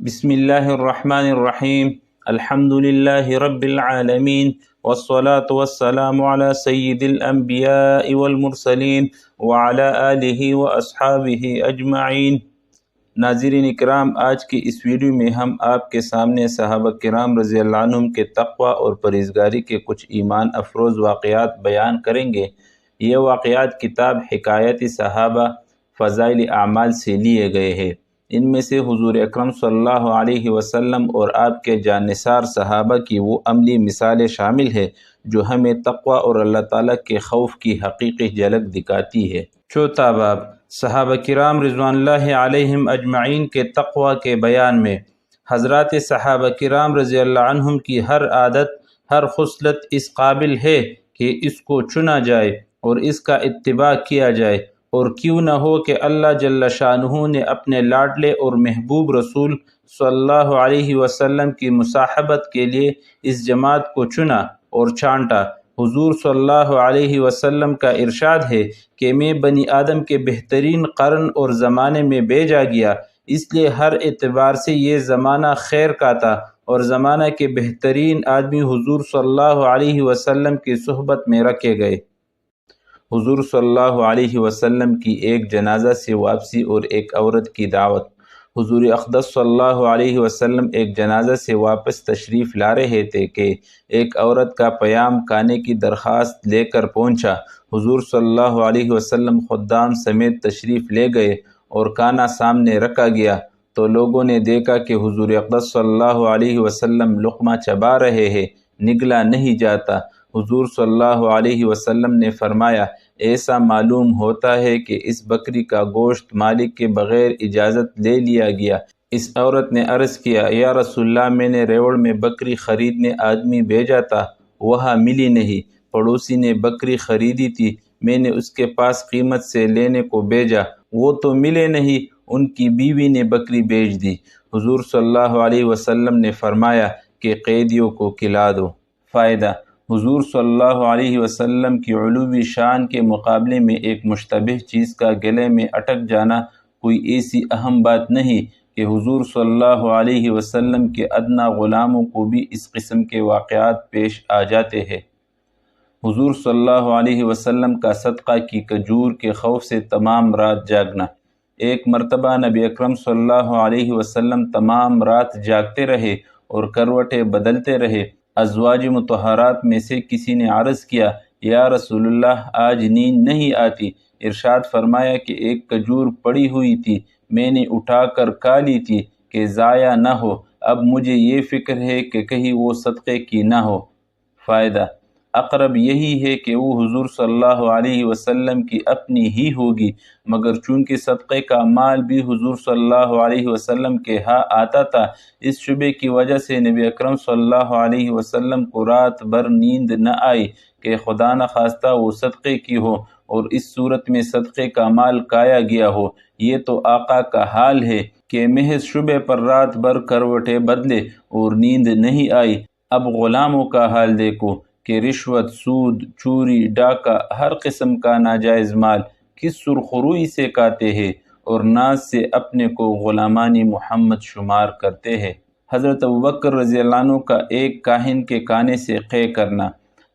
بسم اللہ الرحمن الرحیم الحمد للہ رب العالمین والصلاة والسلام علی سید الانبیاء والمرسلین وعلی آلہ واصحابہ اجمعین۔ ناظرین اکرام، آج کی اس ویڈیو میں ہم آپ کے سامنے صحابہ کرام رضی اللہ عنہم کے تقوی اور پرہیزگاری کے کچھ ایمان افروز واقعات بیان کریں گے۔ یہ واقعات کتاب حکایت صحابہ فضائل اعمال سے لیے گئے ہیں۔ ان میں سے حضور اکرم صلی اللہ علیہ وسلم اور آپ کے جانثار صحابہ کی وہ عملی مثالیں شامل ہے جو ہمیں تقوی اور اللہ تعالیٰ کے خوف کی حقیقی جھلک دکھاتی ہے۔ چوتھا باب، صحابہ کرام رضوان اللہ علیہم اجمعین کے تقوی کے بیان میں۔ حضرات صحابہ کرام رضی اللہ عنہم کی ہر عادت، ہر خصلت اس قابل ہے کہ اس کو چنا جائے اور اس کا اتباع کیا جائے، اور کیوں نہ ہو کہ اللہ جل شانہ نے اپنے لاڈلے اور محبوب رسول صلی اللہ علیہ وسلم کی مصاحبت کے لیے اس جماعت کو چنا اور چھانٹا۔ حضور صلی اللہ علیہ وسلم کا ارشاد ہے کہ میں بنی آدم کے بہترین قرن اور زمانے میں بھیجا گیا، اس لیے ہر اعتبار سے یہ زمانہ خیر کا تھا، اور زمانہ کے بہترین آدمی حضور صلی اللہ علیہ وسلم کی صحبت میں رکھے گئے۔ حضور صلی اللہ علیہ وسلم کی ایک جنازہ سے واپسی اور ایک عورت کی دعوت۔ حضور اقدس صلی اللہ علیہ وسلم ایک جنازہ سے واپس تشریف لا رہے تھے کہ ایک عورت کا پیام کھانے کی درخواست لے کر پہنچا۔ حضور صلی اللہ علیہ وسلم خدام سمیت تشریف لے گئے اور کھانا سامنے رکھا گیا تو لوگوں نے دیکھا کہ حضور اقدس صلی اللہ علیہ وسلم لقمہ چبا رہے ہیں، نگلا نہیں جاتا۔ حضور صلی اللہ علیہ وسلم نے فرمایا، ایسا معلوم ہوتا ہے کہ اس بکری کا گوشت مالک کے بغیر اجازت لے لیا گیا۔ اس عورت نے عرض کیا، یا رسول اللہ، میں نے ریوڑ میں بکری خریدنے آدمی بھیجا تھا، وہاں ملی نہیں۔ پڑوسی نے بکری خریدی تھی، میں نے اس کے پاس قیمت سے لینے کو بھیجا، وہ تو ملے نہیں، ان کی بیوی نے بکری بیچ دی۔ حضور صلی اللہ علیہ وسلم نے فرمایا کہ قیدیوں کو کھلا دو۔ فائدہ: حضور صلی اللہ علیہ وسلم کی علوی شان کے مقابلے میں ایک مشتبہ چیز کا گلے میں اٹک جانا کوئی ایسی اہم بات نہیں کہ حضور صلی اللہ علیہ وسلم کے ادنا غلاموں کو بھی اس قسم کے واقعات پیش آ جاتے ہیں۔ حضور صلی اللہ علیہ وسلم کا صدقہ کی کھجور کے خوف سے تمام رات جاگنا۔ ایک مرتبہ نبی اکرم صلی اللہ علیہ وسلم تمام رات جاگتے رہے اور کروٹیں بدلتے رہے۔ ازواج مطہرات میں سے کسی نے عرض کیا، یا رسول اللہ، آج نیند نہیں آتی۔ ارشاد فرمایا کہ ایک کھجور پڑی ہوئی تھی، میں نے اٹھا کر کھا لی تھی کہ ضائع نہ ہو، اب مجھے یہ فکر ہے کہ کہیں وہ صدقے کی نہ ہو۔ فائدہ: اقرب یہی ہے کہ وہ حضور صلی اللہ علیہ وسلم کی اپنی ہی ہوگی، مگر چونکہ صدقے کا مال بھی حضور صلی اللہ علیہ وسلم کے ہاں آتا تھا، اس شبے کی وجہ سے نبی اکرم صلی اللہ علیہ وسلم کو رات بھر نیند نہ آئی کہ خدا نخواستہ وہ صدقے کی ہو اور اس صورت میں صدقے کا مال کھایا گیا ہو۔ یہ تو آقا کا حال ہے کہ محض شبے پر رات بھر کروٹیں بدلے اور نیند نہیں آئی۔ اب غلاموں کا حال دیکھو کہ رشوت، سود، چوری، ڈاکہ، ہر قسم کا ناجائز مال کس سرخروئی سے کھاتے ہیں اور ناز سے اپنے کو غلامان محمد شمار کرتے ہیں۔ حضرت ابوبکر رضی اللہ عنہ کا ایک کاہن کے کھانے سے قے کرنا۔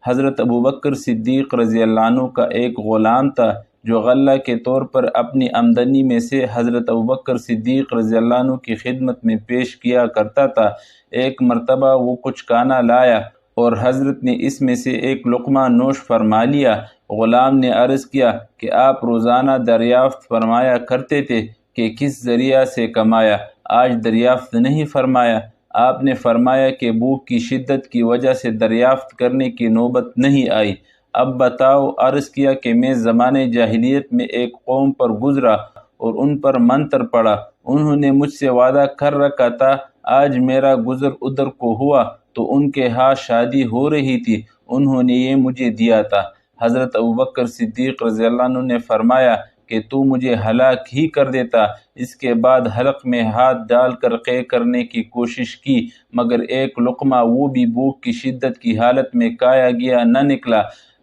حضرت ابوبکر صدیق رضی اللہ عنہ کا ایک غلام تھا جو غلہ کے طور پر اپنی آمدنی میں سے حضرت ابوبکر صدیق رضی اللہ عنہ کی خدمت میں پیش کیا کرتا تھا۔ ایک مرتبہ وہ کچھ کھانا لایا اور حضرت نے اس میں سے ایک لقمہ نوش فرما لیا۔ غلام نے عرض کیا کہ آپ روزانہ دریافت فرمایا کرتے تھے کہ کس ذریعہ سے کمایا، آج دریافت نہیں فرمایا۔ آپ نے فرمایا کہ بھوک کی شدت کی وجہ سے دریافت کرنے کی نوبت نہیں آئی۔ اب بتاؤ۔ عرض کیا کہ میں زمانے جاہلیت میں ایک قوم پر گزرا اور ان پر منتر پڑا، انہوں نے مجھ سے وعدہ کر رکھا تھا، آج میرا گزر ادھر کو ہوا تو ان کے ہاں شادی ہو رہی تھی، انہوں نے یہ مجھے دیا تھا۔ حضرت ابوبکر صدیق رضی اللہ عنہ نے فرمایا کہ تو مجھے ہلاک ہی کر دیتا۔ اس کے بعد حلق میں ہاتھ ڈال کر قے کرنے کی کوشش کی، مگر ایک لقمہ، وہ بھی بھوک کی شدت کی حالت میں کھایا گیا، نہ نکلا۔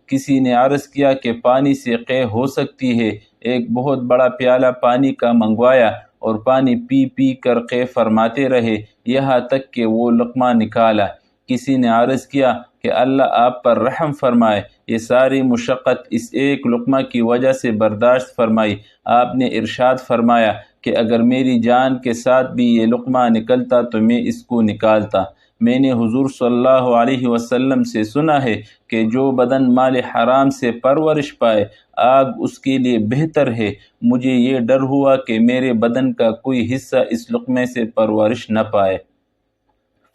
کسی نے عرض کیا کہ پانی سے قے ہو سکتی ہے۔ ایک بہت بڑا پیالہ پانی کا منگوایا اور پانی پی پی کر قے فرماتے رہے یہاں تک کہ وہ لقمہ نکالا۔ کسی نے عرض کیا کہ اللہ آپ پر رحم فرمائے، یہ ساری مشقت اس ایک لقمہ کی وجہ سے برداشت فرمائی۔ آپ نے ارشاد فرمایا کہ اگر میری جان کے ساتھ بھی یہ لقمہ نکلتا تو میں اس کو نکالتا۔ میں نے حضور صلی اللہ علیہ وسلم سے سنا ہے کہ جو بدن مال حرام سے پرورش پائے آگ اس کے لیے بہتر ہے۔ مجھے یہ ڈر ہوا کہ میرے بدن کا کوئی حصہ اس لقمے سے پرورش نہ پائے۔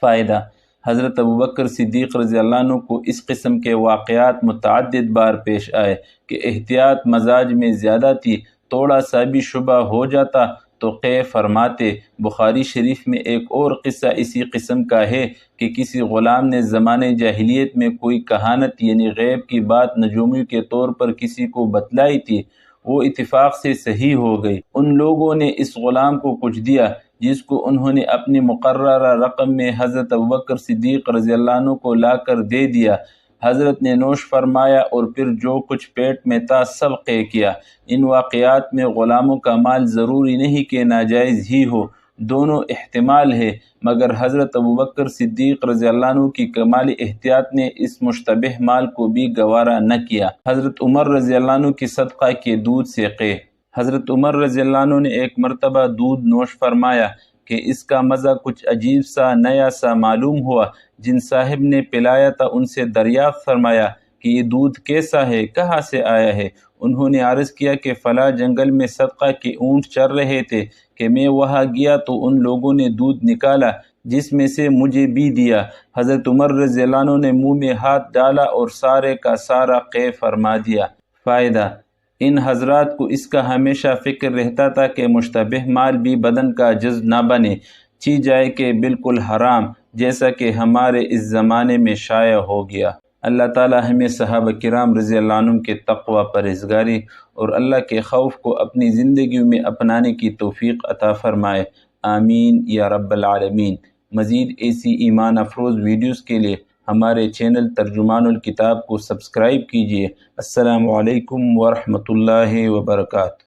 فائدہ: حضرت ابوبکر صدیق رضی اللہ عنہ کو اس قسم کے واقعات متعدد بار پیش آئے کہ احتیاط مزاج میں زیادہ تھی، تھوڑا سا بھی شبہ ہو جاتا تو قے فرماتے۔ بخاری شریف میں ایک اور قصہ اسی قسم کا ہے کہ کسی غلام نے زمانے جاہلیت میں کوئی کہانت یعنی غیب کی بات نجومی کے طور پر کسی کو بتلائی تھی، وہ اتفاق سے صحیح ہو گئی۔ ان لوگوں نے اس غلام کو کچھ دیا جس کو انہوں نے اپنی مقررہ رقم میں حضرت ابوبکر صدیق رضی اللہ عنہ کو لا کر دے دیا۔ حضرت نے نوش فرمایا اور پھر جو کچھ پیٹ میں تھا سب قے کیا۔ ان واقعات میں غلاموں کا مال ضروری نہیں کہ ناجائز ہی ہو، دونوں احتمال ہے، مگر حضرت ابوبکر صدیق رضی اللہ عنہ کی کمال احتیاط نے اس مشتبہ مال کو بھی گوارا نہ کیا۔ حضرت عمر رضی اللہ عنہ کی صدقہ کے دودھ سے قے۔ حضرت عمر رضی اللہ عنہ نے ایک مرتبہ دودھ نوش فرمایا کہ اس کا مزہ کچھ عجیب سا نیا سا معلوم ہوا۔ جن صاحب نے پلایا تھا ان سے دریافت فرمایا کہ یہ دودھ کیسا ہے، کہاں سے آیا ہے؟ انہوں نے عرض کیا کہ فلاں جنگل میں صدقہ کے اونٹ چر رہے تھے کہ میں وہاں گیا تو ان لوگوں نے دودھ نکالا جس میں سے مجھے بھی دیا۔ حضرت عمر رضی اللہ عنہ نے منہ میں ہاتھ ڈالا اور سارے کا سارا قے فرما دیا۔ فائدہ: ان حضرات کو اس کا ہمیشہ فکر رہتا تھا کہ مشتبہ مال بھی بدن کا جز نہ بنے، چی جائے کہ بالکل حرام، جیسا کہ ہمارے اس زمانے میں شائع ہو گیا۔ اللہ تعالی ہمیں صحابہ کرام رضی اللہ عنہم کے تقوی، پرہیزگاری اور اللہ کے خوف کو اپنی زندگیوں میں اپنانے کی توفیق عطا فرمائے، آمین یا رب العالمین۔ مزید ایسی ایمان افروز ویڈیوز کے لیے ہمارے چینل ترجمان الکتاب کو سبسکرائب کیجیے۔ السلام علیکم ورحمۃ اللہ وبرکاتہ۔